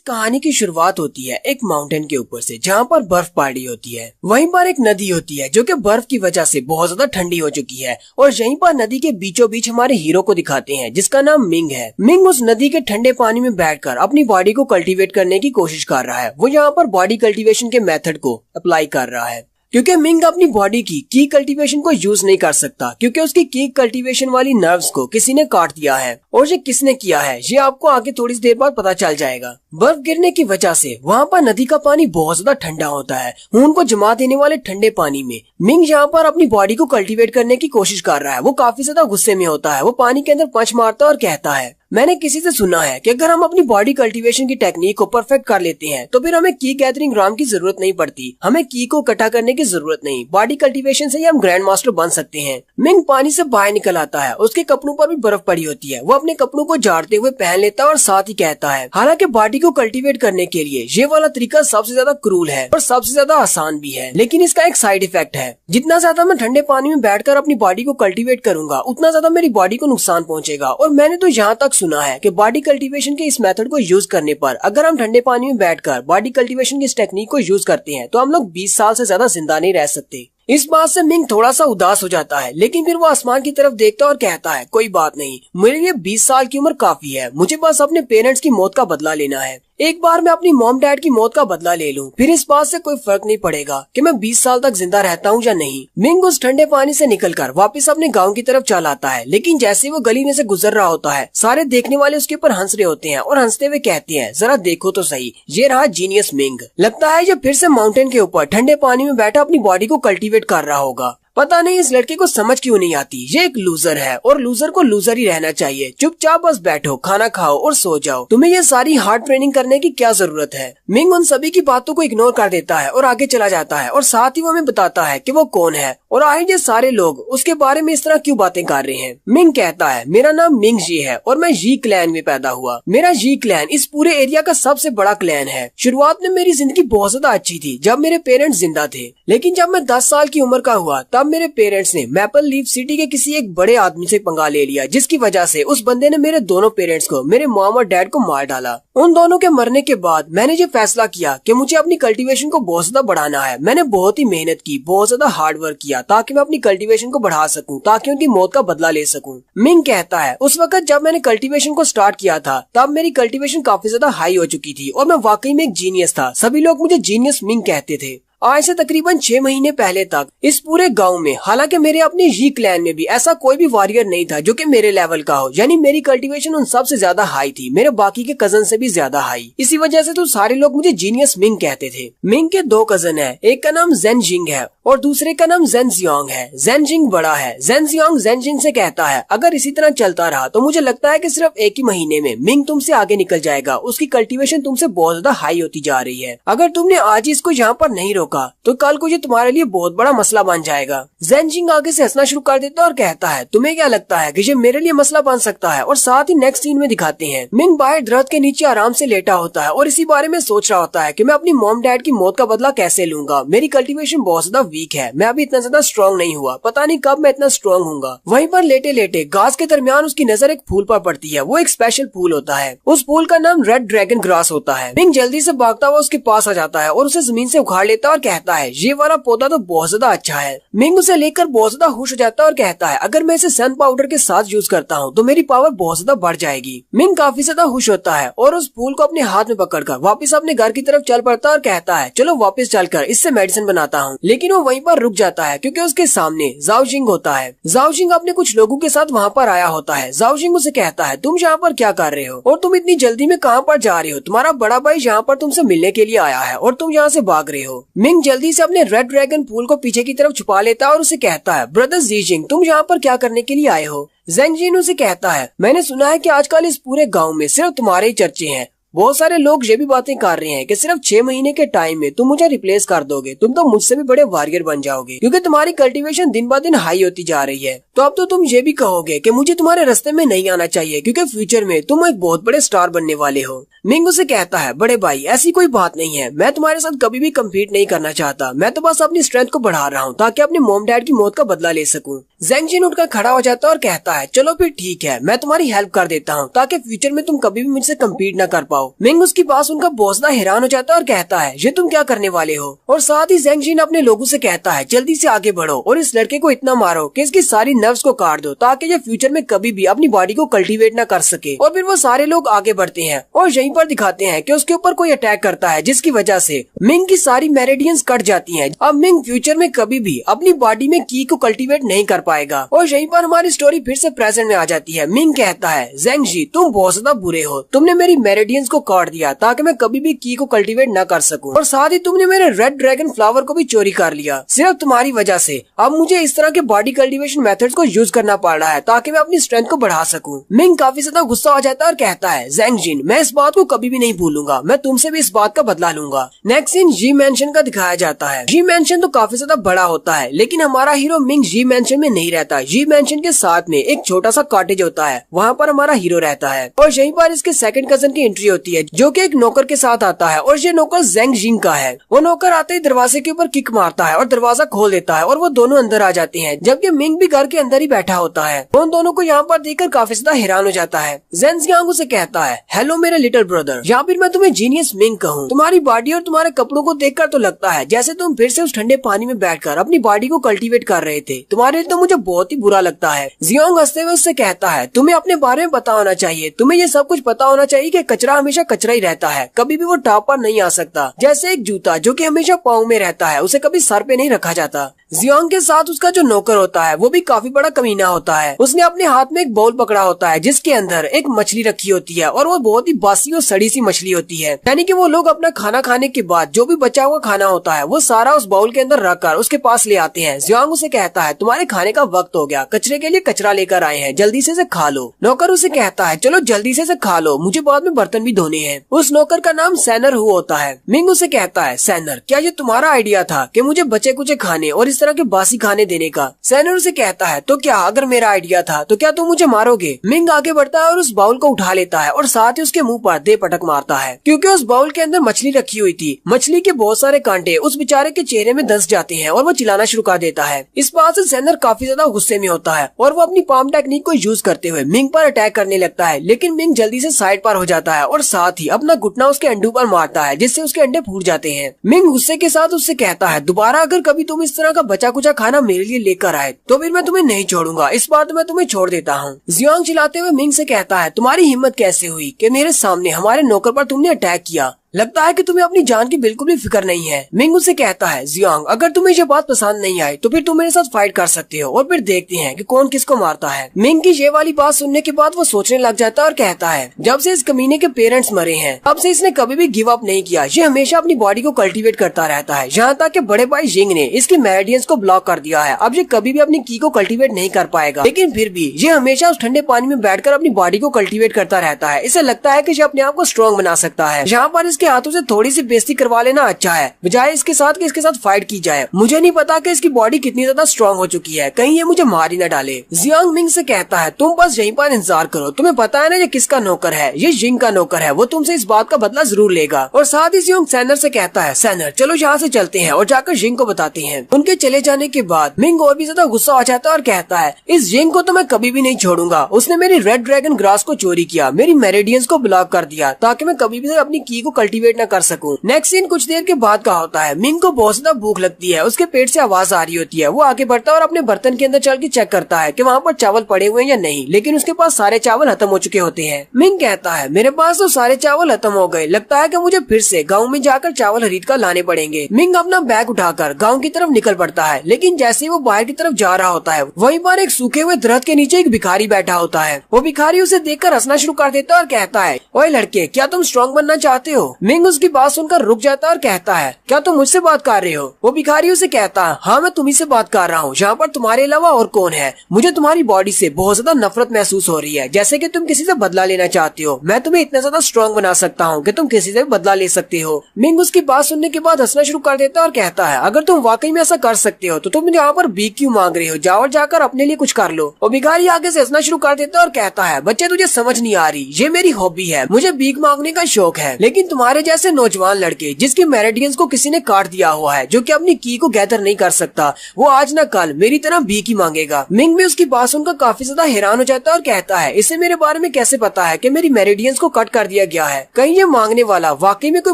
कहानी की शुरुआत होती है एक माउंटेन के ऊपर से, जहाँ पर बर्फ पड़ी होती है। वहीं पर एक नदी होती है जो कि बर्फ की वजह से बहुत ज्यादा ठंडी हो चुकी है, और यहीं पर नदी के बीचों बीच हमारे हीरो को दिखाते हैं जिसका नाम मिंग है। मिंग उस नदी के ठंडे पानी में बैठकर अपनी बॉडी को कल्टीवेट करने की कोशिश कर रहा है। वो यहाँ पर बॉडी कल्टीवेशन के मेथड को अप्लाई कर रहा है, क्योंकि मिंग अपनी बॉडी की कल्टीवेशन को यूज नहीं कर सकता, क्योंकि उसकी की कल्टीवेशन वाली नर्व्स को किसी ने काट दिया है। और ये किसने किया है ये आपको आगे थोड़ी देर बाद पता चल जाएगा। बर्फ गिरने की वजह से वहाँ पर नदी का पानी बहुत ज्यादा ठंडा होता है। खून को जमा देने वाले ठंडे पानी में मिंग यहाँ पर अपनी बॉडी को कल्टीवेट करने की कोशिश कर रहा है। वो काफी ज्यादा गुस्से में होता है। वो पानी के अंदर पंच मारता है और कहता है, मैंने किसी से सुना है कि अगर हम अपनी बॉडी कल्टीवेशन की टेक्निक को परफेक्ट कर लेते हैं तो फिर हमें की गैदरिंग राम की जरूरत नहीं पड़ती, हमें की को इकट्ठा करने की जरूरत नहीं। बॉडी कल्टीवेशन से ही हम ग्रैंड मास्टर बन सकते हैं। मिंग पानी से बाहर निकल आता है। उसके कपड़ों पर भी बर्फ पड़ी होती है। वो अपने कपड़ों को झाड़ते हुए पहन लेता है और साथ ही कहता है, हालांकि बॉडी को कल्टीवेट करने के लिए ये वाला तरीका सबसे ज्यादा क्रूल है और सबसे ज्यादा आसान भी है, लेकिन इसका एक साइड इफेक्ट है। जितना ज्यादा मैं ठंडे पानी में बैठकर अपनी बॉडी को कल्टीवेट करूंगा उतना ज्यादा मेरी बॉडी को नुकसान पहुंचेगा। और मैंने तो यहाँ तक सुना है कि बॉडी कल्टीवेशन के इस मेथड को यूज करने पर अगर हम ठंडे पानी में बैठकर बॉडी कल्टीवेशन की इस टेक्निक को यूज करते हैं तो हम लोग 20 साल से ज्यादा जिंदा नहीं रह सकते। इस बात से मिंग थोड़ा सा उदास हो जाता है, लेकिन फिर वो आसमान की तरफ देखता और कहता है, कोई बात नहीं, मेरे लिए 20 साल की उम्र काफी है। मुझे बस अपने पेरेंट्स की मौत का बदला लेना है। एक बार मैं अपनी मॉम डैड की मौत का बदला ले लूं, फिर इस बात से कोई फर्क नहीं पड़ेगा कि मैं 20 साल तक जिंदा रहता हूं या नहीं। मिंग उस ठंडे पानी से निकलकर वापस अपने गांव की तरफ चल आता है, लेकिन जैसे वो गली में से गुजर रहा होता है सारे देखने वाले उसके ऊपर हंस रहे होते हैं और हंसते हुए कहते हैं, जरा देखो तो सही, ये रहा जीनियस मिंग। लगता है ये फिर से माउंटेन के ऊपर ठंडे पानी में बैठा अपनी बॉडी को कल्टीवेट कर रहा होगा। पता नहीं इस लड़के को समझ क्यों नहीं आती। ये एक लूजर है और लूजर को लूजर ही रहना चाहिए। चुपचाप बस बैठो, खाना खाओ और सो जाओ। तुम्हें ये सारी हार्ड ट्रेनिंग करने की क्या जरूरत है। मिंग उन सभी की बातों को इग्नोर कर देता है और आगे चला जाता है, और साथ ही वो हमें बताता है कि वो कौन है और आखिर ये सारे लोग उसके बारे में इस तरह क्यों बातें कर रहे हैं। मिंग कहता है, मेरा नाम मिंग जी है और मैं जी क्लैन में पैदा हुआ। मेरा जी क्लैन इस पूरे एरिया का सबसे बड़ा क्लैन है। शुरुआत में मेरी जिंदगी बहुत ज्यादा अच्छी थी जब मेरे पेरेंट्स जिंदा थे, लेकिन जब मैं 10 साल की उम्र का हुआ तब मेरे पेरेंट्स ने मैपल लीफ सिटी के किसी एक बड़े आदमी से पंगा ले लिया, जिसकी वजह से उस बंदे ने मेरे दोनों पेरेंट्स को, मेरे मॉम और डैड को मार डाला। उन दोनों के मरने के बाद मैंने ये फैसला किया कि मुझे अपनी कल्टीवेशन को बहुत ज्यादा बढ़ाना है। मैंने बहुत ही मेहनत की, बहुत ज्यादा हार्ड वर्क किया ताकि मैं अपनी कल्टीवेशन को बढ़ा सकूं, ताकि उनकी मौत का बदला ले सकूं। मिंग कहता है, उस वक्त जब मैंने कल्टीवेशन को स्टार्ट किया था तब मेरी कल्टीवेशन काफी ज्यादा हाई हो चुकी थी और मैं वाकई में एक जीनियस था। सभी लोग मुझे जीनियस मिंग कहते थे। आज से तकरीबन 6 महीने पहले तक इस पूरे गांव में, हालांकि मेरे अपने जी क्लैन में भी ऐसा कोई भी वॉरियर नहीं था जो कि मेरे लेवल का हो, यानी मेरी कल्टीवेशन उन सबसे ज्यादा हाई थी, मेरे बाकी के कजन से भी ज्यादा हाई। इसी वजह से तो सारे लोग मुझे जीनियस मिंग कहते थे। मिंग के 2 कजन है, एक का नाम जेन जिंग है और दूसरे का नाम जेन जियांग है। जेन जिंग बड़ा है। जेन जियांग जेन जिंग से कहता है, अगर इसी तरह चलता रहा तो मुझे लगता है कि सिर्फ एक ही महीने में मिंग तुमसे आगे निकल जाएगा। उसकी कल्टीवेशन तुमसे बहुत ज्यादा हाई होती जा रही है। अगर तुमने आज इसको यहाँ पर नहीं रोका तो कल को ये तुम्हारे लिए बहुत बड़ा मसला बन जाएगा। जेन जिंग आगे से हंसना शुरू कर देता है और कहता है, तुम्हें क्या लगता है कि ये मेरे लिए मसला बन सकता है। और साथ ही नेक्स्ट सीन में दिखाते हैं मिंग बाहर दरख्त के नीचे आराम से लेटा होता है और इसी बारे में सोच रहा होता है कि मैं अपनी मॉम डैड की मौत का बदला कैसे लूंगा। मेरी कल्टीवेशन बहुत ज्यादा वीक है, मैं अभी इतना ज्यादा स्ट्रॉन्ग नहीं हुआ, पता नहीं कब मैं इतना स्ट्रॉन्ग हूँगा। वहीं पर लेटे लेटे घास के दरमियान उसकी नजर एक फूल पर पड़ती है। वो एक स्पेशल फूल होता है। उस फूल का नाम रेड ड्रैगन ग्रास होता है। मिंग जल्दी से भागता हुआ उसके पास आ जाता है और उसे जमीन से उखाड़ लेता है और कहता है, ये वाला पौधा तो बहुत ज्यादा अच्छा है। मिंग उसे लेकर बहुत ज्यादा खुश हो जाता है और कहता है, अगर मैं इसे सन पाउडर के साथ यूज करता हूँ तो मेरी पावर बहुत ज्यादा बढ़ जाएगी। मिंग काफी ज्यादा खुश होता है और उस फूल को अपने हाथ में पकड़कर वापस अपने घर की तरफ चल पड़ता है और कहता है, चलो वापस चलकर इससे मेडिसिन बनाता हूँ। लेकिन वो वहीं पर रुक जाता है क्योंकि उसके सामने जाओ जिंग होता है। जाओ जिंग अपने कुछ लोगों के साथ वहाँ पर आया होता है। जाओ जिंग उसे कहता है, तुम यहाँ पर क्या कर रहे हो और तुम इतनी जल्दी में कहाँ पर जा रहे हो। तुम्हारा बड़ा भाई यहाँ पर तुमसे मिलने के लिए आया है और तुम यहाँ से भाग रहे हो। मिंग जल्दी से अपने रेड ड्रैगन फूल को पीछे की तरफ छुपा लेता है और उसे कहता है, ब्रदर जी जिंग, तुम यहाँ पर क्या करने के लिए आए हो। जेन जिन उसे कहता है, मैंने सुना है कि आजकल इस पूरे गांव में सिर्फ तुम्हारे ही चर्चे हैं। बहुत सारे लोग ये भी बातें कर रहे हैं कि सिर्फ 6 महीने के टाइम में तुम मुझे रिप्लेस कर दोगे, तुम तो मुझसे भी बड़े वॉरियर बन जाओगे क्योंकि तुम्हारी कल्टीवेशन दिन ब दिन हाई होती जा रही है। तो अब तो तुम ये भी कहोगे कि मुझे तुम्हारे रास्ते में नहीं आना चाहिए क्योंकि फ्यूचर में तुम एक बहुत बड़े स्टार बनने वाले हो। मिंग उसे कहता है, बड़े भाई ऐसी कोई बात नहीं है, मैं तुम्हारे साथ कभी भी कम्पीट नहीं करना चाहता, मैं तो बस अपनी स्ट्रेंथ को बढ़ा रहा हूँ ताकि अपने मॉम डैड की मौत का बदला ले सकूँ। जेंगजिन उठकर खड़ा हो जाता है और कहता है चलो फिर ठीक है, मैं तुम्हारी हेल्प कर देता हूँ ताकि फ्यूचर में तुम कभी भी मुझसे कम्पीट न कर पाओ। मिंग उसकी बात सुनकर बहुत ज्यादा हैरान हो जाता है और कहता है ये तुम क्या करने वाले हो। और साथ ही जेंगजिन अपने लोगों से कहता है जल्दी से आगे बढ़ो और इस लड़के को इतना मारो कि इसकी सारी नर्व्स को काट दो ताकि ये फ्यूचर में कभी भी अपनी बॉडी को कल्टीवेट न कर सके। और फिर वो सारे लोग आगे बढ़ते हैं और यहीं पर दिखाते हैं कि उसके ऊपर कोई अटैक करता है जिसकी वजह से मिंग की सारी मेरिडियंस कट जाती हैं। अब मिंग फ्यूचर में कभी भी अपनी बॉडी में की को कल्टीवेट नहीं कर पाएगा। और यहीं पर हमारी स्टोरी फिर से प्रेजेंट में आ जाती है। मिंग कहता है जेंगजी तुम बहुत ज्यादा बुरे हो, तुमने मेरी मेरिडियंस को काट दिया ताकि मैं कभी भी की को कल्टीवेट न कर सकूं, और साथ ही तुमने मेरे रेड ड्रैगन फ्लावर को भी चोरी कर लिया। सिर्फ तुम्हारी वजह से अब मुझे इस तरह के बॉडी कल्टीवेशन मेथड्स को यूज करना पड़ रहा है ताकि मैं अपनी स्ट्रेंथ को बढ़ा सकूं। मिंग काफी ज्यादा गुस्सा हो जाता है और कहता है जेंगजिन मैं इस बात को कभी भी नहीं भूलूंगा, मैं तुमसे भी इस बात का बदला लूंगा। नेक्स्ट सीन जी मैंशन का दिखाया जाता है। जी मैंशन तो काफी ज्यादा बड़ा होता है लेकिन हमारा हीरो मिंग जी मैंशन में नहीं रहता। जी मैंशन के साथ में एक छोटा सा कॉटेज होता है, वहाँ पर हमारा हीरो रहता है। और यहीं पर इसके सेकंड कजन की एंट्री होती है जो कि एक नौकर के साथ आता है और ये नौकर जेंगजिन का है। वो नौकर आते ही दरवाजे के ऊपर किक मारता है और दरवाजा खोल देता है और वो दोनों अंदर आ जाते हैं, जबकि मिंग भी घर के अंदर ही बैठा होता है। उन दोनों को यहाँ पर देखकर काफी ज्यादा हैरान हो जाता है। जेंगजियांग उसे कहता है हेलो मेरे लिटिल ब्रदर, या फिर मैं तुम्हें जीनियस मिंग कहूँ। तुम्हारी बॉडी और तुम्हारे कपड़ों को देखकर तो लगता है जैसे तुम फिर से उस ठंडे पानी में बैठकर अपनी बॉडी को कल्टीवेट कर रहे थे। तुम्हारे लिए तो मुझे बहुत ही बुरा लगता है। जियांग हंसते हुए उससे कहता है तुम्हें अपने बारे में पता होना चाहिए, तुम्हें ये सब कुछ पता होना चाहिए कि कचरा हमेशा कचरा ही रहता है, कभी भी वो टॉप पर नहीं आ सकता। जैसे एक जूता जो कि हमेशा पाँव में रहता है, उसे कभी सर पे नहीं रखा जाता। जियांग के साथ उसका जो नौकर होता है वो भी काफी बड़ा कमीना होता है। उसने अपने हाथ में एक बाउल पकड़ा होता है जिसके अंदर एक मछली रखी होती है और वो बहुत ही बासी और सड़ी सी मछली होती है। यानी कि वो लोग अपना खाना खाने के बाद जो भी बचा हुआ खाना होता है वो सारा उस बाउल के अंदर रखकर उसके पास ले आते हैं। जियांग उसे कहता है तुम्हारे खाने का वक्त हो गया, कचरे के लिए कचरा लेकर आए हैं, जल्दी से इसे खा लो। नौकर उसे कहता है चलो जल्दी से इसे खा लो, मुझे बाद में बर्तन भी धोने हैं। उस नौकर का नाम सैनर हु होता है। मिंग उसे कहता है सैनर क्या ये तुम्हारा आइडिया था कि मुझे बचे कुचे खाने और इस तरह के बासी खाने देने का? सैनर उसे कहता है तो क्या अगर मेरा आइडिया था तो क्या तुम मुझे मारोगे? मिंग आगे बढ़ता है और उस बाउल को उठा लेता है और साथ ही उसके मुंह पर दे पटक मारता है, क्योंकि उस बाउल के अंदर मछली रखी हुई थी। मछली के बहुत सारे कांटे उस बेचारे के चेहरे में धंस जाते हैं और वो चिल्लाना शुरू कर देता है। इस बात से सैनर काफी ज्यादा गुस्से में होता है और वो अपनी पाम टेक्निक को यूज करते हुए मिंग पर अटैक करने लगता है, लेकिन मिंग जल्दी से साइड पर हो जाता है और साथ ही अपना घुटना उसके अंडों पर मारता है जिससे उसके अंडे फूट जाते हैं। मिंग गुस्से के साथ उससे कहता है दोबारा अगर कभी तुम इस तरह का बचा कुचा खाना मेरे लिए लेकर आए तो फिर मैं तुम्हें नहीं छोड़ूंगा, इस बार मैं तुम्हें छोड़ देता हूँ। जियांग चिल्लाते हुए मिंग से कहता है तुम्हारी हिम्मत कैसे हुई कि मेरे सामने हमारे नौकर पर तुमने अटैक किया? लगता है कि तुम्हें अपनी जान की बिल्कुल भी फिक्र नहीं है। मिंग उसे कहता है जियांग अगर तुम्हें ये बात पसंद नहीं आई तो फिर तुम मेरे साथ फाइट कर सकते हो और फिर देखते हैं कि कौन किसको मारता है। मिंग की ये वाली बात सुनने के बाद वो सोचने लग जाता है और कहता है जब से इस कमीने के पेरेंट्स मरे हैं तब से इसने कभी भी गिव अप नहीं किया। ये हमेशा अपनी बॉडी को कल्टीवेट करता रहता है, यहाँ तक कि बड़े भाई जिंग ने इसकी मेरिडियंस को ब्लॉक कर दिया है। अब ये कभी भी अपनी की को कल्टीवेट नहीं कर पाएगा, लेकिन फिर भी ये हमेशा उस ठंडे पानी में बैठकर अपनी बॉडी को कल्टीवेट करता रहता है। इसे लगता है कि ये अपने आप को स्ट्रॉन्ग बना सकता है। यहाँ पर इसके हाथों से थोड़ी सी बेइज्जती करवा लेना अच्छा है, बजाय इसके साथ कि इसके साथ फाइट की जाए। मुझे नहीं पता कि इसकी बॉडी कितनी ज्यादा स्ट्रॉन्ग हो चुकी है, कहीं ये मुझे मार ही न डाले। जियांग मिंग से कहता है तुम बस यहीं पर इंतजार करो, तुम्हें पता है ना ये किसका नौकर है, ये जिंग का नौकर है, वो तुमसे इस बात का बदला जरूर लेगा। और साथ ही जियांग सैनर से कहता है सैनर चलो यहाँ से चलते हैं और जाकर जिंग को बताते हैं। उनके चले जाने के बाद मिंग और भी ज्यादा गुस्सा हो जाता है और कहता है इस जिंग को तो मैं कभी भी नहीं छोड़ूंगा, उसने मेरी रेड ड्रैगन ग्रास को चोरी किया, मेरी मेरिडियंस को ब्लॉक कर दिया ताकि मैं कभी भी अपनी की को कल्टीवेट न कर सकूं। नेक्स्ट सीन कुछ देर के बाद का होता है। मिंग को बहुत ज्यादा भूख लगती है, उसके पेट से आवाज आ रही होती है। वो आगे बढ़ता है और अपने बर्तन के अंदर चल के चेक करता है कि वहाँ पर चावल पड़े हुए हैं या नहीं, लेकिन उसके पास सारे चावल खत्म हो चुके होते हैं। मिंग कहता है मेरे पास तो सारे चावल खत्म हो गए, लगता है कि मुझे फिर से गाँव में जाकर चावल खरीद कर लाने पड़ेंगे। मिंग अपना बैग उठाकर गाँव की तरफ निकल पड़ता है, लेकिन जैसे ही वो बाहर की तरफ जा रहा होता है वहीं पर एक सूखे हुए दरख्त के नीचे एक भिखारी बैठा होता है। वो भिखारी उसे देखकर हंसना शुरू कर देता है और कहता है ओए लड़के क्या तुम स्ट्रॉन्ग बनना चाहते हो? मिंग उसकी बात सुनकर रुक जाता है और कहता है क्या तुम मुझसे बात कर रहे हो? वो भिखारी उसे कहता है हाँ मैं तुम्ही से बात कर रहा हूँ, यहाँ पर तुम्हारे अलावा और कौन है? मुझे तुम्हारी बॉडी से बहुत ज्यादा नफरत महसूस हो रही है, जैसे कि तुम किसी से बदला लेना चाहती हो। मैं तुम्हें इतना ज्यादा स्ट्रॉन्ग बना सकता हूँ कि तुम किसी से बदला ले सकते हो। मिंग उसकी बात सुनने के बाद हंसना शुरू कर देता है और कहता है अगर तुम वाकई में ऐसा कर सकते हो तो तुम यहाँ पर भीख क्यों मांग रहे हो, जाओ जाकर अपने लिए कुछ कर लो। और भिखारी आगे से हंसना शुरू कर देता है और कहता है बच्चे तुझे समझ नहीं आ रही, ये मेरी हॉबी है, मुझे भीख मांगने का शौक है, लेकिन तुम्हारे तुम्हारे जैसे नौजवान लड़के जिसके मेरिडियंस को किसी ने काट दिया हुआ है, जो कि अपनी की को गैदर नहीं कर सकता, वो आज न कल मेरी तरह भीख ही मांगेगा। मिंग भी उसकी बात सुनकर काफी ज्यादा हैरान हो जाता है और कहता है, इसे मेरे बारे में कैसे पता है कि मेरी मेरिडियंस को कट कर दिया गया है? कहीं ये मांगने वाला वाकई में कोई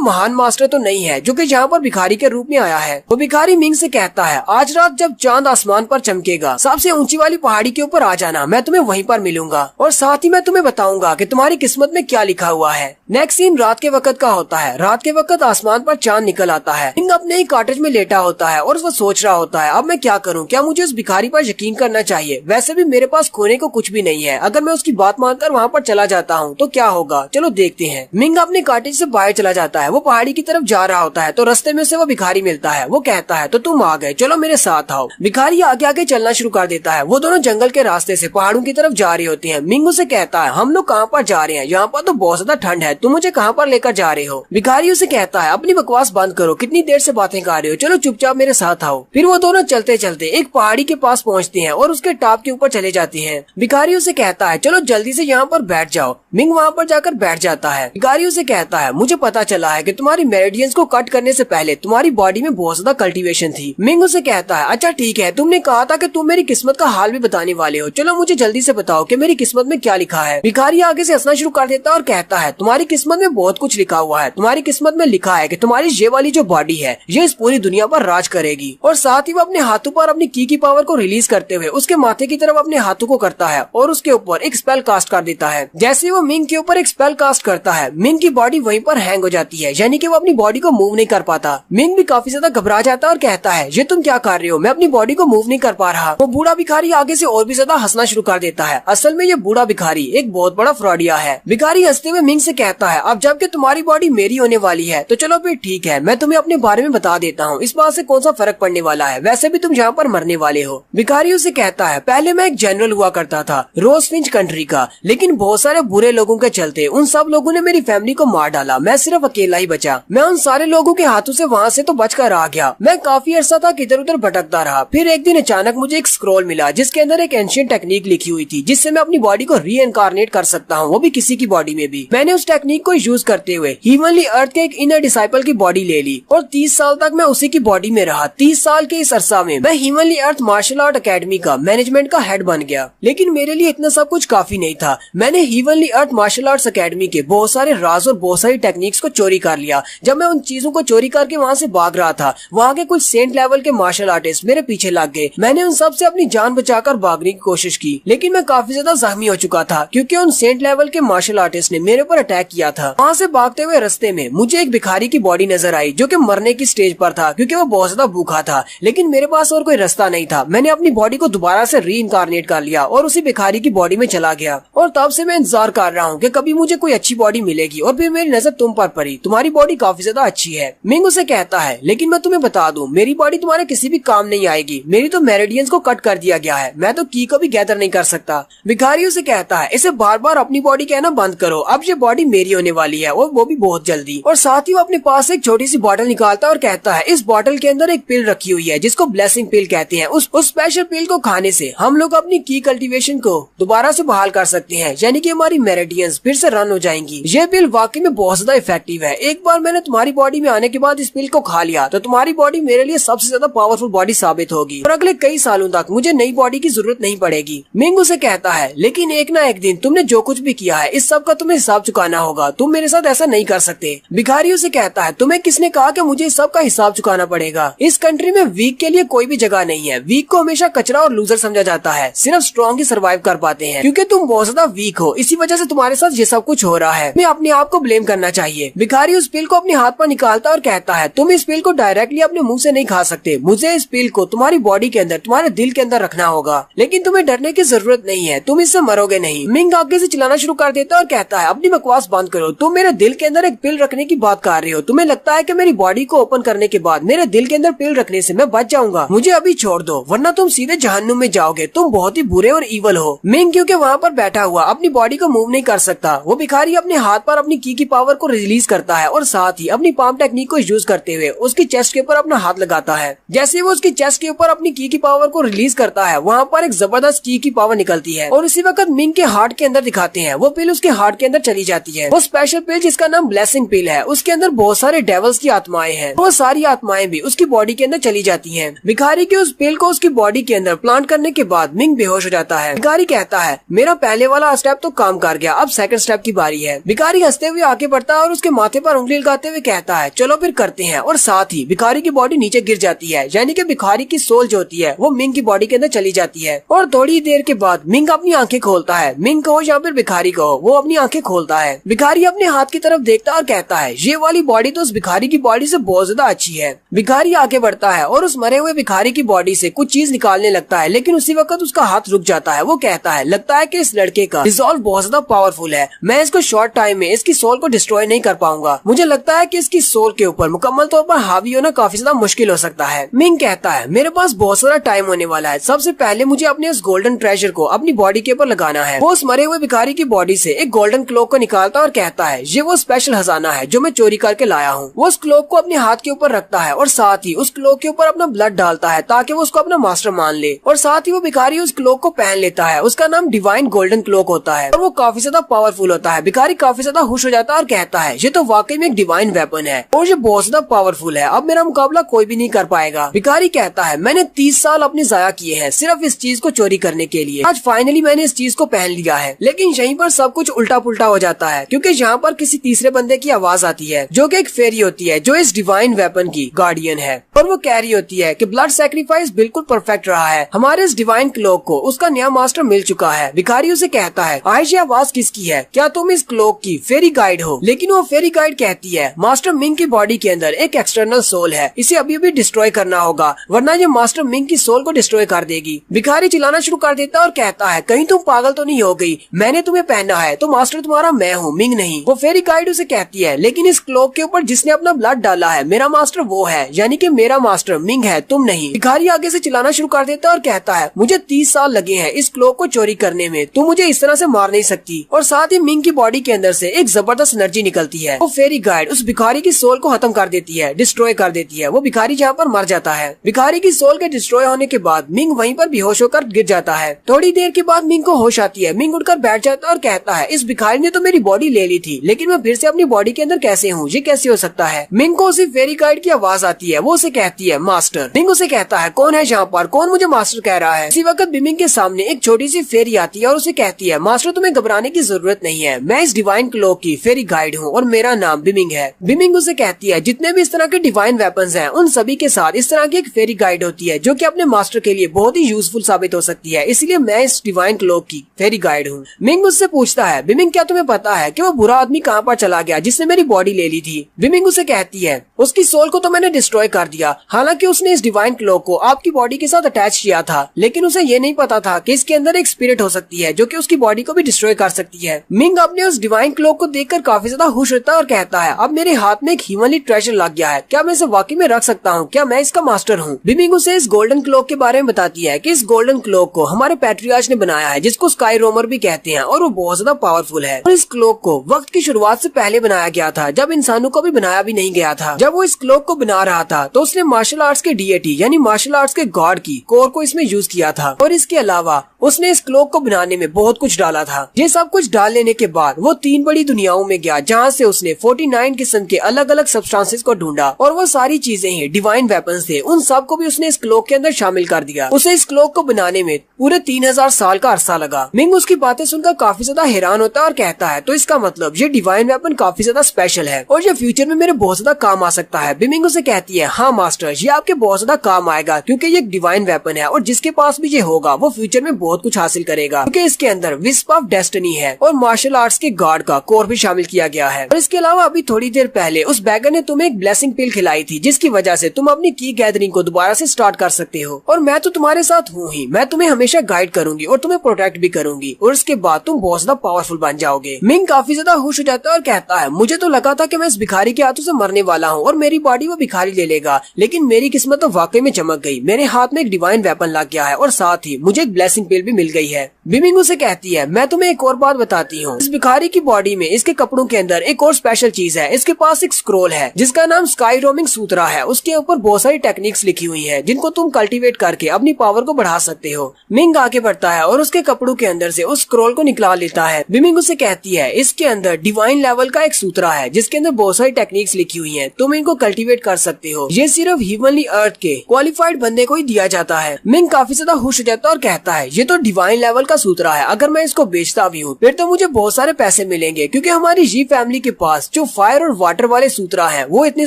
महान मास्टर तो नहीं है जो कि यहाँ पर भिखारी के रूप में आया है। वो भिखारी मिंग से कहता है, आज रात जब चांद आसमान पर चमकेगा, सबसे ऊंची वाली पहाड़ी के ऊपर आ जाना, मैं तुम्हें वहीं पर मिलूंगा और साथ ही मैं तुम्हें बताऊंगा कि तुम्हारी किस्मत में क्या लिखा हुआ है। नेक्स्ट सीन रात के वक्त का होता है। रात के वक्त आसमान पर चांद निकल आता है। मिंग अपने ही कॉटेज में लेटा होता है और वो सोच रहा होता है, अब मैं क्या करूँ? क्या मुझे उस भिखारी पर यकीन करना चाहिए? वैसे भी मेरे पास खोने को कुछ भी नहीं है। अगर मैं उसकी बात मानकर वहाँ पर चला जाता हूँ तो क्या होगा? चलो देखते हैं। मिंग अपने कॉटेज से बाहर चला जाता है। वो पहाड़ी की तरफ जा रहा होता है तो रास्ते में उसे वो भिखारी मिलता है। वो कहता है, तो तुम आ गए, चलो मेरे साथ आओ। भिखारी आगे आगे चलना शुरू कर देता है। वो दोनों जंगल के रास्ते से पहाड़ों की तरफ जा रहे होते हैं। मिंग उसे कहता है, हम लोग कहाँ पर जा रहे हैं? यहाँ पर तो बहुत ज्यादा ठंड है, तुम मुझे कहाँ पर लेकर जा रहे हो? भिखारी उसे कहता है, अपनी बकवास बंद करो, कितनी देर से बातें कर रहे हो, चलो चुपचाप मेरे साथ आओ। फिर वो दोनों चलते चलते एक पहाड़ी के पास पहुँचते हैं और उसके टॉप के ऊपर चले जाते हैं। भिखारी उसे कहता है, चलो जल्दी से यहाँ पर बैठ जाओ। मिंग वहाँ पर जाकर बैठ जाता है। भिखारी उसे कहता है, मुझे पता चला है कि तुम्हारी मेरिडियंस को कट करने से पहले तुम्हारी बॉडी में बहुत ज्यादा कल्टीवेशन थी। मिंग उसे कहता है, अच्छा ठीक है, तुमने कहा था कि तुम मेरी किस्मत का हाल भी बताने वाले हो, चलो मुझे जल्दी से बताओ कि मेरी किस्मत में क्या लिखा है। भिखारी आगे से हंसना शुरू कर देता है और कहता है, तुम्हारी किस्मत में बहुत कुछ लिखा हुआ है। तुम्हारी किस्मत में लिखा है कि तुम्हारी ये वाली जो बॉडी है ये इस पूरी दुनिया पर राज करेगी। और साथ ही वो अपने हाथों पर अपनी की पावर को रिलीज करते हुए उसके माथे की तरफ अपने हाथों को करता है और उसके ऊपर एक स्पेल कास्ट कर देता है। जैसे वो मिंग के ऊपर एक स्पेल कास्ट करता है, मिंग की बॉडी वहीं पर हैंग हो जाती है, यानी कि वो अपनी बॉडी को मूव नहीं कर पाता। मिंग भी काफी ज्यादा घबरा जाता है और कहता है, ये तुम क्या कर रहे हो? मैं अपनी बॉडी को मूव नहीं कर पा रहा। वो बूढ़ा भिखारी आगे से और भी ज्यादा हंसना शुरू कर देता है। असल में ये बूढ़ा भिखारी एक बहुत बड़ा फ्रॉडिया है। भिखारी हंसते हुए मिंग से कहता है, अब जबकि तुम्हारी बॉडी मेरी होने वाली है तो चलो फिर ठीक है, मैं तुम्हें अपने बारे में बता देता हूँ, इस बात से कौन सा फर्क पड़ने वाला है, वैसे भी तुम यहाँ पर मरने वाले हो। भिखारी उसे कहता है, पहले मैं एक जनरल हुआ करता था रोजफिंच कंट्री का, लेकिन बहुत सारे बुरे लोगों के चलते उन सब लोगों ने मेरी फैमिली को मार डाला। मैं सिर्फ अकेला ही बचा। मैं उन सारे लोगों के हाथों से वहाँ से तो बचकर आ गया। मैं काफी अर्सा तक इधर उधर भटकता रहा। फिर एक दिन अचानक मुझे एक स्क्रॉल मिला जिसके अंदर एक एंशिएंट टेक्निक लिखी हुई थी जिससे मैं अपनी बॉडी को रीइनकार्नेट कर सकता हूँ, वो भी किसी की बॉडी में भी। मैंने उस टेक्निक को यूज करते हुए हीवनली अर्थ के एक इनर डिसाइपल की बॉडी ले ली और 30 साल तक मैं उसी की बॉडी में रहा। 30 साल के इस अरसा में मैं हीवनली अर्थ मार्शल आर्ट अकेडमी का मैनेजमेंट का हेड बन गया। लेकिन मेरे लिए इतना सब कुछ काफी नहीं था। मैंने हीवनली अर्थ मार्शल आर्ट्स अकेडमी के बहुत सारे राज और बहुत सारी टेक्निक्स को चोरी कर लिया। जब मैं उन चीजों को चोरी करके वहाँ से भाग रहा था, वहाँ के कुछ सेंट लेवल के मार्शल आर्टिस्ट मेरे पीछे लग गए। मैंने उन सब से अपनी जान बचाकर भागने की कोशिश की, लेकिन मैं काफी ज्यादा जख्मी हो चुका था क्योंकि उन सेंट लेवल के मार्शल आर्टिस्ट ने मेरे पर अटैक किया था। वहाँ से भागते हुए रास्ते में मुझे एक भिखारी की बॉडी नजर आई जो कि मरने की स्टेज पर था क्योंकि वो बहुत ज्यादा भूखा था, लेकिन मेरे पास और कोई रास्ता नहीं था। मैंने अपनी बॉडी को दोबारा से रीइनकार्नेट कर लिया और उसी भिखारी की बॉडी में चला गया और तब से मैं इंतजार कर रहा हूँ कि कभी मुझे कोई अच्छी बॉडी मिलेगी और फिर मेरी नजर तुम पर पड़ी। तुम्हारी बॉडी काफी ज्यादा अच्छी है। मिंग उसे कहता है, लेकिन मैं तुम्हें बता दूं, मेरी बॉडी तुम्हारे किसी भी काम नहीं आएगी। मेरी तो मेरिडियंस को कट कर दिया गया है, मैं तो की को भी गैदर नहीं कर सकता। भिखारी उसे कहता है, इसे बार बार अपनी बॉडी कहना बंद करो, अब ये बॉडी मेरी होने वाली है और वो भी बहुत जल्दी। और साथ ही वो अपने पास एक छोटी सी बॉटल निकालता है और कहता है, इस बॉटल के अंदर एक पिल रखी हुई है जिसको ब्लेसिंग पिल कहते हैं। उस स्पेशल पिल को खाने से हम लोग अपनी की कल्टीवेशन को दोबारा से बहाल कर सकते हैं, यानी कि हमारी मेरिडियंस फिर से रन हो जाएंगी। ये पिल वाकई में बहुत ज्यादा इफेक्टिव है। एक बार मैंने तुम्हारी बॉडी में आने के बाद इस पिल को खा लिया तो तुम्हारी बॉडी मेरे लिए सबसे ज्यादा पावरफुल बॉडी साबित होगी और अगले कई सालों तक मुझे नई बॉडी की जरूरत नहीं पड़ेगी। मिंग उसे कहता है, लेकिन एक ना एक दिन तुमने जो कुछ भी किया है इस सब का तुम्हें हिसाब चुकाना होगा, तुम मेरे साथ ऐसा नहीं कर सकते। भिखारी उसे कहता है, तुम्हें किसने कहा कि मुझे इस सब का हिसाब चुकाना पड़ेगा? इस कंट्री में वीक के लिए कोई भी जगह नहीं है। वीक को हमेशा कचरा और लूजर समझा जाता है। सिर्फ स्ट्रॉन्ग ही सर्वाइव कर पाते हैं क्योंकि तुम बहुत ज्यादा वीक हो, इसी वजह से तुम्हारे साथ ये सब कुछ हो रहा है। मैं अपने आप को ब्लेम करना चाहिए। भिखारी उस पिल को अपने हाथ पर निकालता और कहता है, तुम इस पिल को डायरेक्टली अपने मुंह से नहीं खा सकते। मुझे इस पिल को तुम्हारी बॉडी के अंदर, तुम्हारे दिल के अंदर रखना होगा, लेकिन तुम्हें डरने की जरूरत नहीं है, तुम इससे मरोगे नहीं। मिंग आगे से चिल्लाना शुरू कर देता है और कहता है, अपनी बकवास बंद करो, तुम मेरे दिल के अंदर एक पिल रखने की बात कर रहे हो। तुम्हें लगता है कि मेरी बॉडी को ओपन करने के बाद मेरे दिल के अंदर पिल रखने से मैं बच जाऊंगा? मुझे अभी छोड़ दो वरना तुम सीधे जहन्नुम में जाओगे। तुम बहुत ही बुरे और ईवल हो। मिंग क्योंकि वहाँ पर बैठा हुआ अपनी बॉडी को मूव नहीं कर सकता, वो भिखारी अपने हाथ पर अपनी की पावर को रिलीज करता है और साथ ही अपनी पाम टेक्निक को यूज करते हुए उसकी चेस्ट के ऊपर अपना हाथ लगाता है। जैसे वो उसकी चेस्ट के ऊपर अपनी की पावर को रिलीज करता है, वहाँ पर एक जबरदस्त की पावर निकलती है और इसी वक्त मिंग के हार्ट के अंदर दिखाते हैं। वो पिल उसके हार्ट के अंदर चली जाती है। वो स्पेशल पिल जिसका नाम ब्लेसिंग पिल है उसके अंदर बहुत सारे डेवल्स की आत्माएं हैं। वो सारी आत्माएं भी उसकी बॉडी के अंदर चली जाती हैं। भिखारी के उस पिल को उसकी बॉडी के अंदर प्लांट करने के बाद मिंग बेहोश हो जाता है। भिखारी कहता है मेरा पहले वाला स्टेप तो काम कर गया, अब सेकंड स्टेप की बारी है। भिखारी हंसते हुए आगे बढ़ता है और उसके माथे पर उंगली लगाते हुए कहता है चलो फिर करते हैं, और साथ ही भिखारी की बॉडी नीचे गिर जाती है, यानी कि भिखारी की सोल जो होती है वो मिंग की बॉडी के अंदर चली जाती है। और थोड़ी देर के बाद मिंग अपनी आंखें खोलता है। मिंग कहो या फिर भिखारी कहो, वो अपनी आंखें खोलता है। भिखारी अपने हाथ की तरफ देखता है और कहता है ये वाली बॉडी तो उस भिखारी की बॉडी से बहुत ज्यादा अच्छी है। भिखारी आगे बढ़ता है और उस मरे हुए भिखारी की बॉडी से कुछ चीज निकालने लगता है, लेकिन उसी वक्त उसका हाथ रुक जाता है। वो कहता है लगता है कि इस लड़के का रिजॉल्व बहुत ज्यादा पावरफुल है, मैं इसको शॉर्ट टाइम में इसकी सोल को डिस्ट्रॉय नहीं कर पाऊंगा। मुझे लगता है कि इसकी सोल के ऊपर मुकम्मल तौर पर हावी होना काफी ज्यादा मुश्किल हो सकता है। मिंग कहता है मेरे पास बहुत सारा टाइम होने वाला है, सबसे पहले मुझे अपने उस गोल्डन ट्रेजर को अपनी बॉडी के ऊपर लगाना है। वो उस मरे हुए भिखारी की बॉडी से एक गोल्डन क्लोक को निकालता है और कहता है ये वो स्पेशल खजाना है जो मैं चोरी करके लाया हूँ। वो उस क्लोक को अपने हाथ के ऊपर रखता है और साथ ही उस क्लोक के ऊपर अपना ब्लड डालता है ताकि वो उसको अपना मास्टर मान ले, और साथ ही वो भिखारी उस क्लोक को पहन लेता है। उसका नाम डिवाइन गोल्डन क्लोक होता है और वो काफी ज्यादा पावरफुल होता है। भिखारी काफी ज्यादा खुश हो जाता है और कहता है ये तो वाकई में एक डिवाइन वेपन है और ये बहुत ज्यादा पावरफुल है, अब मेरा मुकाबला कोई भी नहीं कर पाएगा। भिखारी कहता है मैंने 30 साल अपने जाया किए हैं सिर्फ इस चीज को चोरी करने के लिए, आज फाइनली मैंने इस चीज को पहन लिया है। लेकिन यहीं पर सब कुछ उल्टा पुल्टा हो जाता है, क्योंकि यहाँ पर किसी तीसरे बंदे की आवाज आती है जो कि एक फेरी होती है जो इस डिवाइन वेपन की गार्डियन है, और वो कह रही होती है कि ब्लड सैक्रिफाइस बिल्कुल परफेक्ट रहा है, हमारे इस डिवाइन क्लोक को उसका नया मास्टर मिल चुका है। भिखारी उसे कहता है आज ये आवाज किसकी है, क्या तुम इस क्लोक की फेरी गाइड हो? लेकिन वो फेरी गाइड कहती है मास्टर मिंग की बॉडी के अंदर एक एक्सटर्नल सोल है, इसे अभी भी डिस्ट्रॉय करना होगा वरना ये मास्टर मिंग की सोल को डिस्ट्रॉय कर देगी। भिखारी चिल्लाना शुरू कर देता है और कहता है कहीं तुम पागल तो नहीं हो गई, मैंने तुम्हें पहना है तो मास्टर तुम्हारा मैं हूँ, मिंग नहीं। वो फेरी गाइड उसे कहती है लेकिन इस क्लोक के ऊपर जिसने अपना ब्लड डाला है मेरा मास्टर वो है, यानी कि मेरा मास्टर मिंग है, तुम नहीं। भिखारी आगे से चिल्लाना शुरू कर देता है और कहता है मुझे 30 साल लगे हैं इस क्लोक को चोरी करने में, तुम मुझे इस तरह से मार नहीं सकती। और साथ ही मिंग की बॉडी के अंदर से एक जबरदस्त एनर्जी निकलती है। वो फेरी गाइड उस भिखारी की सोल को खत्म कर देती है, डिस्ट्रॉय कर देती है। वो भिखारी जहाँ पर मर जाता है। भिखारी की सोल के डिस्ट्रॉय होने के बाद मिंग वहीं पर बेहोश होकर गिर जाता है। थोड़ी देर के बाद मिंग को होश आती है। मिंग उठकर बैठ जाता है और कहता है इस भिखारी ने तो मेरी बॉडी ले ली थी, लेकिन मैं फिर से अपनी बॉडी के अंदर कैसे हूँ, ये कैसे हो सकता है? मिंग को उसी फेरी गाइड की आवाज आती है। वो उसे कहती है मास्टर। मिंग उसे कहता है कौन है यहाँ पर, कौन मुझे मास्टर कह रहा है? इसी वक्त बिमिंग के सामने एक छोटी सी फेरी आती है और उसे कहती है मास्टर तुम्हें घबराने की जरूरत नहीं है, मैं इस डिवाइन क्लोक की फेरी गाइड हूँ और मेरा नाम बिमिंग है। बिमिंग उसे कहती है जितने भी इस तरह के डिवाइन वेपन्स हैं उन सभी के साथ इस तरह की एक फेरी गाइड होती है जो कि अपने मास्टर के लिए बहुत ही यूजफुल साबित हो सकती है, इसलिए मैं इस डिवाइन क्लोक की फेरी गाइड हूँ। मिंग उससे पूछता है बिमिंग क्या तुम्हें पता है कि वो बुरा आदमी कहाँ पर चला गया जिसने मेरी बॉडी ले ली थी? बिमिंग उसे कहती है उसकी सोल को तो मैंने डिस्ट्रॉय कर दिया, हालांकि उसने इस डिवाइन क्लोक को आपकी बॉडी के साथ अटैच किया था, लेकिन उसे ये नहीं पता था कि इसके अंदर एक स्पिरिट हो सकती है जो कि उसकी बॉडी को भी डिस्ट्रॉय कर सकती है। मिंग अपने उस डिवाइन क्लोक को देखकर काफी ज्यादा खुश होता है और कहता है अब मेरे हाथ में एक हीवनली ट्रेजर लग गया है, क्या मैं इसे वाकई में रख सकता हूँ, क्या मैं इसका मास्टर हूँ? बिमिंग उसे इस गोल्डन क्लोक के बारे में बताती है कि इस गोल्डन क्लोक को हमारे पैट्रियार्च ने बनाया है जिसको स्काई रोमर भी कहते हैं और वो बहुत ज्यादा पावरफुल है। और इस क्लोक को वक्त की शुरुआत से पहले बनाया गया था जब इंसानों को भी बनाया भी नहीं गया था। जब वो इस क्लोक को बना रहा था तो उसने मार्शल आर्ट्स के डीएटी यानी मार्शल आर्ट्स के गॉड की कोर को इसमें यूज किया था, और इसके अलावा उसने इस क्लोक को बनाने में बहुत कुछ डाला था। ये सब कुछ डाल लेने के बाद वो 3 बड़ी दुनियाओं में गया जहाँ से उसने 49 किस्म के अलग अलग सब्सटेंसेस को ढूंढा, और वो सारी चीजें ही डिवाइन वेपन्स थे, उन सब को भी उसने इस क्लोक के अंदर शामिल कर दिया। उसे इस क्लोक को बनाने में पूरे 3000 साल का अरसा लगा। मिंग उसकी बातें सुनकर काफी ज्यादा हैरान होता है और कहता है तो इसका मतलब ये डिवाइन वेपन काफी ज्यादा स्पेशल है और ये फ्यूचर में मेरे बहुत ज्यादा काम आ सकता है। बिमिंग उसे कहती है हाँ मास्टर, ये आपके बहुत ज्यादा काम आएगा क्योंकि ये एक डिवाइन वेपन है और जिसके पास भी ये होगा वो फ्यूचर में बहुत कुछ हासिल करेगा, क्योंकि इसके अंदर विस्प ऑफ डेस्टिनी है और मार्शल आर्ट्स के गॉड का कोर भी शामिल किया गया है। और इसके अलावा अभी थोड़ी देर पहले उस बैगर ने तुम्हें एक ब्लेसिंग पिल खिलाई थी जिसकी वजह से तुम अपनी की गैदरिंग को दोबारा से स्टार्ट कर सकते हो, और मैं तो तुम्हारे साथ हूँ ही, मैं तुम्हें हमेशा गाइड करूंगी और तुम्हें प्रोटेक्ट भी करूंगी और इसके बाद तुम बहुत ज्यादा पावरफुल बन जाओगे। मिंग काफी ज्यादा खुश हो जाता है और कहता है मुझे तो लगा था कि मैं इस भिखारी के हाथों से मरने वाला हूँ और मेरी बॉडी वो भिखारी ले लेगा। लेकिन मेरी किस्मत तो वाकई में चमक गई, मेरे हाथ में एक डिवाइन वेपन लग गया है और साथ ही मुझे एक ब्लेसिंग पिल भी मिल गई है। बिमिंग उसे कहती है, मैं तुम्हें एक और बात बताती हूँ, इस भिखारी की बॉडी में, इसके कपड़ों के अंदर एक और स्पेशल चीज है। इसके पास एक स्क्रोल है जिसका नाम स्काई रोमिंग सूत्रा है। उसके ऊपर बहुत सारी टेक्निक्स लिखी हुई है जिनको तुम कल्टीवेट करके अपनी पावर को बढ़ा सकते हो। मिंग आगे बढ़ता है और उसके कपड़ों के अंदर से उस स्क्रोल को निकाल लेता है। बिमिंग उसे कहती है, इसके अंदर डिवाइन लेवल का एक सूत्रा है जिसके अंदर बहुत सारी टेक्निक्स लिखी हुई है, तुम इनको कल्टीवेट कर सकते हो। ये सिर्फ हीवनली अर्थ के क्वालिफाइड बंदे को ही दिया जाता है। मिंग काफी ज्यादा खुश हो जाता है और कहता है, ये तो डिवाइन लेवल का सूत्रा है, अगर मैं इसको बेचता भी हूँ फिर तो मुझे बहुत सारे पैसे मिलेंगे, क्योंकि हमारी जी फैमिली के पास जो फायर और वाटर वाले सूत्रा है वो इतने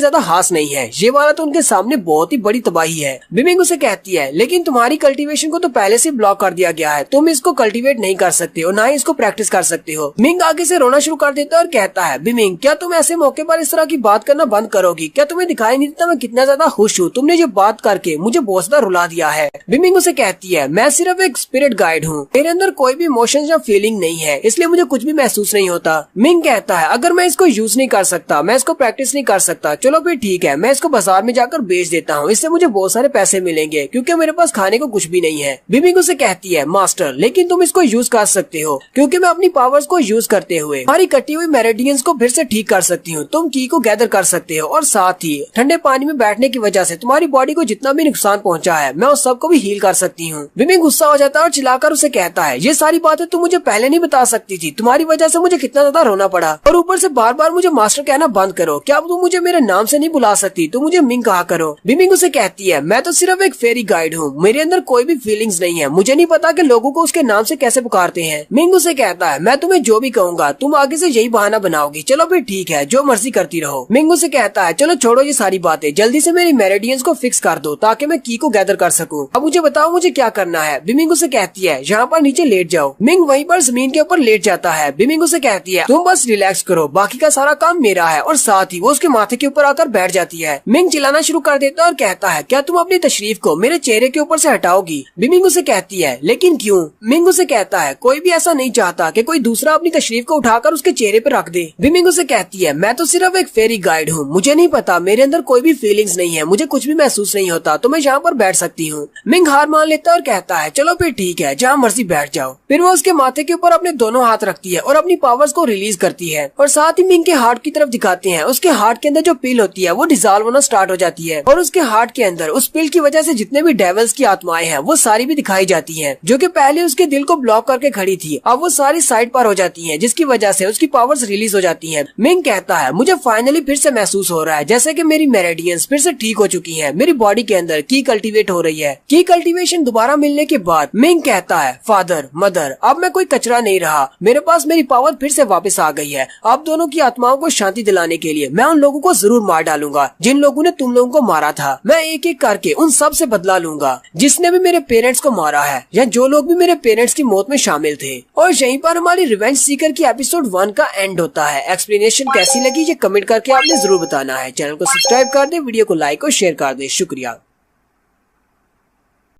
ज्यादा खास नहीं है, ये वाला तो उनके सामने बहुत ही बड़ी तबाही है। बिमिंग उसे कहती है, लेकिन तुम्हारी कल्टीवेशन को तो पहले से ब्लॉक कर दिया गया है, तुम इसको कल्टीवेट नहीं कर सकते हो, ना ही इसको प्रैक्टिस कर सकते हो। मिंग आगे से रोना शुरू कर देता है और कहता है, बिमिंग क्या तुम ऐसे मौके पर इस तरह की बात करना बंद करोगी? क्या तुम्हें दिखाई नहीं देता मैं कितना ज्यादा खुश हूँ? तुमने ये बात करके मुझे बहुत ज्यादा रुला दिया है। बिमिंग उसे कहती है, मैं सिर्फ एक स्पिरिट गाइड हूँ, मेरे अंदर कोई भी इमोशंस या फीलिंग नहीं है, इसलिए मुझे कुछ भी महसूस नहीं होता। मिंग कहता है, अगर मैं इसको यूज नहीं कर सकता, मैं इसको प्रैक्टिस नहीं कर सकता, चलो फिर ठीक है, मैं इसको बाजार में जाकर बेच देता हूँ, इससे मुझे बहुत सारे पैसे मिलेंगे, क्योंकि मेरे पास खाने को कुछ भी नहीं है। बिमिंग उसे कहती है, मास्टर लेकिन तुम इसको यूज कर सकते हो, क्योंकि मैं अपनी पावर्स को यूज करते हुए हमारी कटी हुई मेरिडियंस को फिर से ठीक कर सकती हूँ। तुम की को गैदर कर सकते हो और साथ ही ठंडे पानी में बैठने की वजह से तुम्हारी बॉडी को जितना भी नुकसान पहुँचा है मैं उस सबको भी हील कर सकती हूँ। बिमिंग गुस्सा हो जाता है और चिल्लाकर उसे कहता है, ये सारी बातें तुम मुझे पहले नहीं बता सकती थी, तुम्हारी वजह से मुझे कितना ज्यादा रोना पड़ा, और ऊपर से बार बार मुझे मास्टर कहना बंद करो। क्या तुम मुझे मेरे नाम से नहीं बुला सकती? तुम मुझे मिंग कहा करो। बिमिंग उसे कहती है, मैं तो सिर्फ एक फेरी गाइड हूँ, मेरे अंदर कोई भी फीलिंग्स नहीं है, मुझे नहीं पता कि लोगों को उसके नाम से कैसे पुकारते हैं। मिंग उसे कहता है, मैं तुम्हें जो भी कहूंगा तुम आगे से यही बहाना बनाओगी, चलो फिर ठीक है, जो मर्जी करती रहो। मिंग उसे कहता है, चलो छोड़ो ये सारी बातें, जल्दी से मेरी मेरिडियंस को फिक्स कर दो ताकि मैं की को गैदर कर सकूं। अब मुझे बताओ मुझे क्या करना है। बिमिंग उसे कहती है, यहाँ पर नीचे लेट जाओ। मिंग वहीं पर जमीन के ऊपर लेट जाता है। बिमिंग उसे कहती है, तुम बस रिलैक्स करो, बाकी का सारा काम मेरा है, और साथ ही वो उसके माथे के ऊपर आकर बैठ जाती है। मिंग चिल्लाना शुरू कर देता है और कहता है, क्या तुम अपनी तशरीफ को मेरे चेहरे के ऊपर से हटाओगी? बिमिंग उसे कहती है, लेकिन क्यों? मिंग उसे कहता है, कोई भी ऐसा नहीं चाहता कि कोई दूसरा अपनी तशरीफ को उठाकर उसके चेहरे पर रख दे। बिमिंग उसे कहती है, मैं तो सिर्फ एक फेरी गाइड हूँ, मुझे नहीं पता, मेरे अंदर कोई भी फीलिंग्स नहीं है, मुझे कुछ भी महसूस नहीं होता, तो मैं यहाँ पर बैठ सकती हूँ। मिंग हार मान लेता है और कहता है, चलो फिर ठीक है, जहाँ मर्जी बैठ जाओ। फिर वो उसके माथे के ऊपर अपने दोनों हाथ रखती है और अपनी पावर्स को रिलीज करती है, और साथ ही मिंग के हार्ट की तरफ दिखाते हैं। उसके हार्ट के अंदर जो पिल होती है वो डिसॉल्व होना स्टार्ट हो जाती है, और उसके हार्ट के अंदर उस पिल की वजह से जितने भी डेविल्स की आत्माएं हैं वो सारी भी दिखाई जाती हैं, जो कि पहले उसके दिल को ब्लॉक करके खड़ी थी, अब वो सारी साइड पर हो जाती हैं, जिसकी वजह से उसकी पावर्स रिलीज हो जाती हैं। मिंग कहता है, मुझे फाइनली फिर से महसूस हो रहा है जैसे कि मेरी मेरिडियंस फिर से ठीक हो चुकी हैं, मेरी बॉडी के अंदर की कल्टीवेट हो रही है। की कल्टीवेशन दोबारा मिलने के बाद मिंग कहता है, फादर मदर अब मैं कोई कचरा नहीं रहा, मेरे पास मेरी पावर फिर से वापस आ गई है। अब दोनों की आत्माओं को शांति दिलाने के लिए मैं उन लोगों को जरूर मार डालूंगा जिन लोगों ने तुम लोगों को मारा था। मैं एक एक करके उन सब से बदला लूंगा जिसने भी मेरे पेरेंट्स को मारा है या जो लोग भी मेरे पेरेंट्स की मौत में शामिल थे। और यहीं पर हमारी रिवेंज सीकर की एपिसोड 1 का एंड होता है। एक्सप्लेनेशन कैसी लगी ये कमेंट करके आपने जरूर बताना है। चैनल को सब्सक्राइब कर दे, वीडियो को लाइक और शेयर कर दे। शुक्रिया।